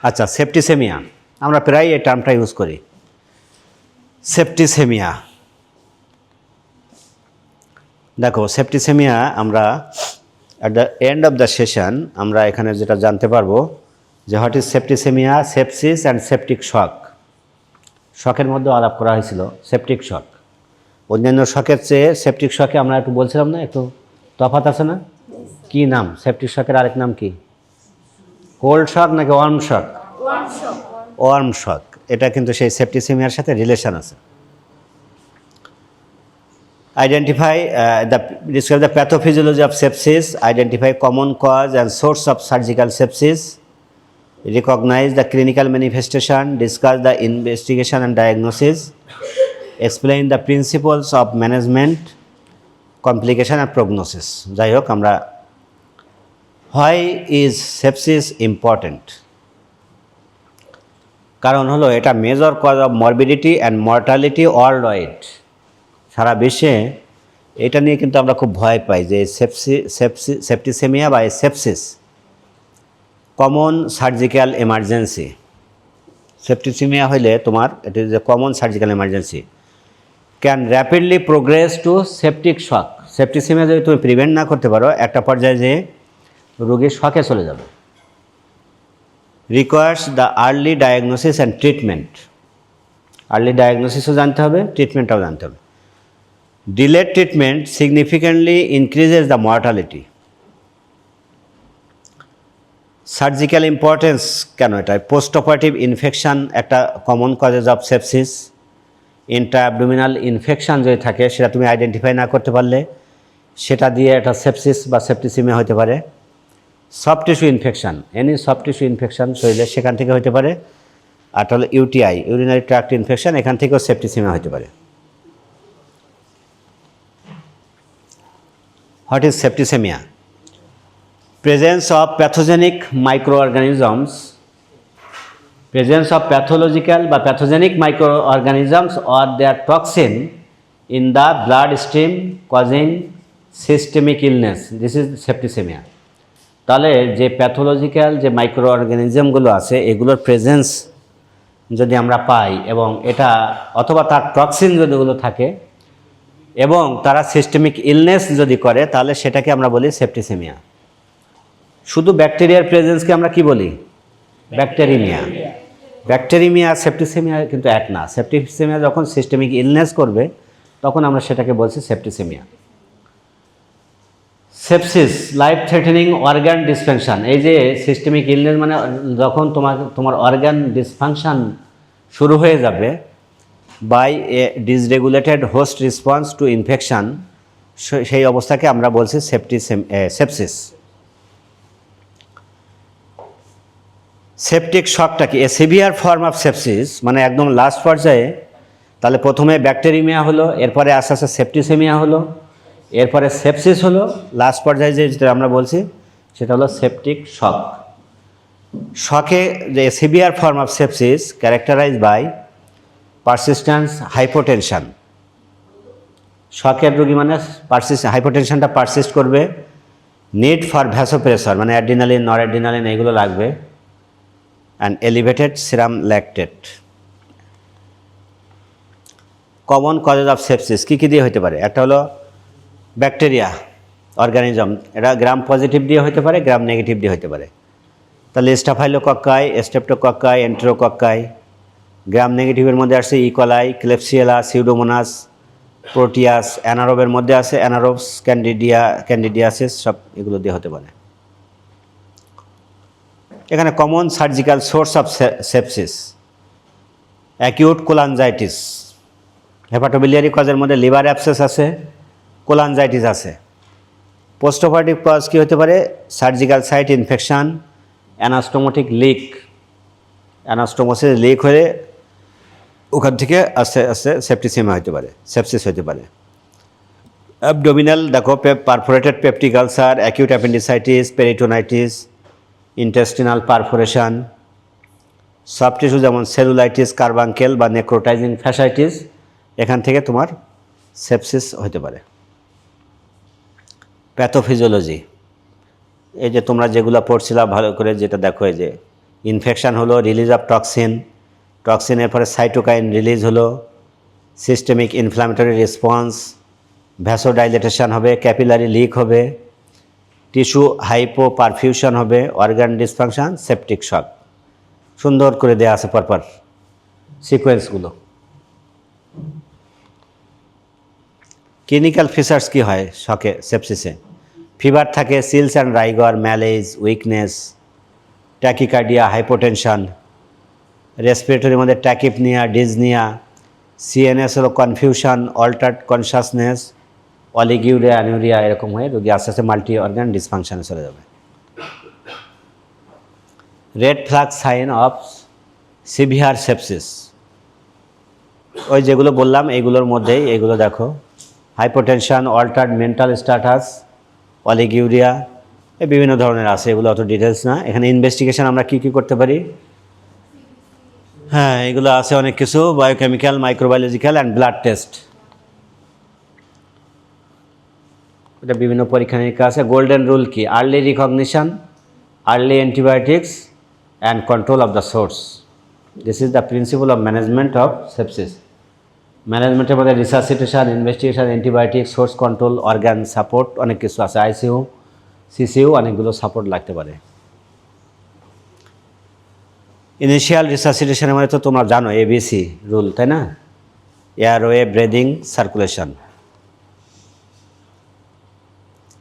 আচ্ছা, সেপ্টিসেমিয়া আমরা প্রায় এই টার্মটা ইউজ করি। সেপ্টিসেমিয়া, দেখো সেপ্টিসেমিয়া আমরা at the end of the session আমরা এখানে যেটা জানতে পারবো যে what is septicaemia, sepsis and septic shock. শকের মধ্যে আলাপ করা হয়েছিল সেপটিক শক। অন্যান্য শকের চেয়ে সেপটিক শকে আমরা একটু বলছিলাম না, একটু তফাৎ আছে না? কি নাম সেপটিক শকের আরেক নাম কি? কোল্ড শক নাকি ওয়ার্ম শক? ওয়ার্ম শক। এটা কিন্তু সেই সেপ্টিসেমিয়ার সাথে রিলেশন আছে। Identify describe the pathophysiology of sepsis, identify common cause and source of surgical sepsis, recognize the clinical manifestation, discuss the investigation and diagnosis, explain the principles of management, complication and prognosis. যাই হোক, আমরা why is sepsis important? কারণ হলো এটা major cause of morbidity and mortality world. সারা বিশ্বে এটা নিয়ে কিন্তু আমরা খুব ভয় পাই যে সেপ্টিসেমিয়া বা sepsis common surgical emergency. Septicemia হইলে তোমার এটা যে common surgical emergency can rapidly progress to septic shock. Septicemia যদি তুমি প্রিভেন্ট না করতে পারো, একটা পর্যায়ে যে রোগী শকে চলে যাবে। Requires the early diagnosis and treatment. Early ডায়াগনোসিসও জানতে হবে, ট্রিটমেন্টটাও জানতে হবে। Delayed treatment significantly increases the mortality. Surgical importance কেন এটা? পোস্ট অপারেটিভ ইনফেকশান একটা common causes of sepsis. Intraabdominal infection যদি থাকে সেটা তুমি আইডেন্টিফাই না করতে পারলে সেটা দিয়ে একটা সেপসিস বা সেপ্টিসেমিয়া হতে পারে। Soft tissue infection, any soft tissue infection শরীরে সেখান থেকে হতে পারে। আর হলো ইউটিআই, ইউরিনারি ট্র্যাক্ট ইনফেকশান, এখান থেকেও সেপ্টিসেমিয়া হতে পারে। What is septicaemia? Presence of pathogenic microorganisms, presence of pathological বা pathogenic microorganisms or their toxin in the blood stream causing systemic illness, this is septicaemia. তাহলে যে প্যাথোলজিক্যাল যে micro অর্গানিজমগুলো আছে এগুলোর প্রেজেন্স যদি আমরা পাই এবং এটা অথবা তার টক্সিন যদি ওগুলো থাকে এবং তারা সিস্টেমিক ইলনেস যদি করে তাহলে সেটাকে আমরা বলি সেপ্টিসেমিয়া। শুধু ব্যাকটেরিয়ার প্রেজেন্সকে আমরা কি বলি? ব্যাকটেরিমিয়া। ব্যাকটেরিমিয়া সেপ্টিসেমিয়া কিন্তু এক না। সেপ্টিসেমিয়া যখন সিস্টেমিক ইলনেস করবে তখন আমরা সেটাকে বলছি septicaemia. Sepsis life threatening organ dysfunction. এই যে সিস্টেমিক ইলনেস মানে যখন তোমার অর্গান ডিসফাংশন শুরু হয়ে যাবে by a dysregulated host response to infection, সেই অবস্থাকে আমরা বলছি সেপসিস। সেপটিক শকটা কি? A severe form of sepsis, মানে একদম লাস্ট পর্যায়ে। তাহলে প্রথমে ব্যাকটেরিমিয়া হলো, এরপরে আস্তে আস্তে সেপ্টিসেমিয়া হলো, এরপরে সেপসিস হলো, লাস্ট পর্যায়ে যেটা আমরা বলছি সেটা হলো সেপটিক শক। শকে যে severe form of sepsis characterise by persistence hypotension. শকের রোগী মানে হাইপোটেনশনটা পারসিস্ট করবে। নিড ফর ভ্যাসোপ্রেসার মানে অ্যাড্রিনালিন, নর অ্যাড্রিনালিন এগুলো লাগবে। And elevated serum lactate. Common causes of sepsis কী কী দিয়ে হতে পারে? একটা হলো ব্যাকটেরিয়া অর্গানিজম, এটা গ্রাম পজিটিভ দিয়ে হতে পারে, গ্রাম নেগেটিভ দিয়ে হতে পারে। তাহলে স্টাফাইলোকক্কাই, স্টেপ্টোকক্কাই, এন্টেরোকক্কাই। গ্রাম নেগেটিভের মধ্যে আসছে ইকোলাই, ক্লেপসিয়েলা, সিউডোমোনাস, প্রোটিয়াস। অ্যানারোবের মধ্যে আছে অ্যানারোবস, ক্যান্ডিডিয়াসিস, সব এগুলো দিয়ে হতে পারে। এখানে common surgical source of sepsis, acute cholangitis. Hepatobiliary কজের মধ্যে লিভার অ্যাবসেস আছে, কোলানজাইটিস আছে। পোস্ট অপারেটিভ কজ কী হতে পারে? Surgical site infection, anastomotic leak, anastomosis leak হয়ে ওখান থেকে আস্তে আস্তে সেপ্টিসেমিয়া হতে পারে, সেপসিস হতে পারে। অ্যাবডোমিনাল দেখো perforated peptic ulcer, acute appendicitis, peritonitis, intestinal perforation. Soft tissue যেমন সেলুলাইটিস, কার্বাঙ্কেল বা নেক্রোটাইজিং ফ্যাসাইটিস, এখান থেকে তোমার সেপসিস হতে পারে। প্যাথোফিজিওলজি, এই যে তোমরা যেগুলো পড়ছিলা ভালো করে, যেটা দেখো এই যে ইনফেকশান হলো, রিলিজ অফ টক্সিন, টক্সিনের পরে সাইটোকাইন রিলিজ হলো, সিস্টেমিক ইনফ্ল্যামেটরি রেসপন্স, ভ্যাসোডাইলেটেশন হবে, ক্যাপিলারি লিক হবে, টিস্যু হাইপো পারফিউশন হবে, অর্গান ডিসফাংশন, সেপটিক শক। সুন্দর করে দেওয়া আছে পরপর সিকোয়েন্সগুলো। ক্লিনিক্যাল ফিচার্স কী হয় শকে, সেপসিসে? ফিভার থাকে, chills and rigor, malaise, weakness, tachycardia, hypotension, রেসপিরেটরির মধ্যে ট্যাকিপনিয়া, ডিজনিয়া, সিএনএস হলো confusion, altered consciousness, oliguria, anuria, এরকম হয়ে রোগী আস্তে আস্তে মাল্টি অর্গান ডিসফাংশনে চলে যাবে। Red flag sign of severe sepsis, ওই যেগুলো বললাম এইগুলোর মধ্যেই এইগুলো দেখো, hypotension, altered mental status, oliguria, এই বিভিন্ন ধরনের আছে, এগুলো অত ডিটেলস না। এখানে ইনভেস্টিগেশন আমরা কী কী করতে পারি? হ্যাঁ, এগুলো আছে অনেক কিছু, biochemical, microbiological and blood test, এটা বিভিন্ন পরীক্ষা নিরীক্ষা আছে। গোল্ডেন রুল কি? Early recognition, early antibiotics and control of the source. This is the principal of management of sepsis. ম্যানেজমেন্টের মধ্যে resuscitation, investigation, antibiotic, source control, organ support, অনেক কিছু আছে। আইসিইউ, সিসিইউ, অনেকগুলো সাপোর্ট লাগতে পারে। ইনিশিয়াল রিসাসিটেশনের মধ্যে তো তোমরা জানো এবিসি রুল, তাই না? Airway, breathing, circulation.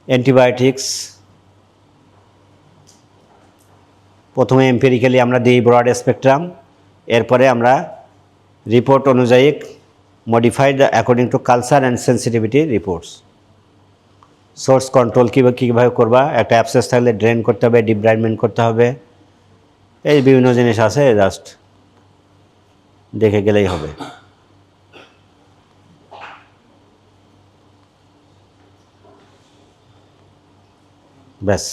অ্যান্টিবায়োটিক্স প্রথমে এম্পিরিক্যালি আমরা দিই ব্রড স্পেকট্রাম, এরপরে আমরা রিপোর্ট অনুযায়ী modified according to culture and sensitivity reports. Source control কীভাবে করবা, একটা অ্যাবসেস থাকলে ড্রেন করতে হবে, ডিব্রাইডমেন্ট করতে হবে, এই বিভিন্ন জিনিস আছে, জাস্ট দেখে গেলেই হবে। ব্যাস।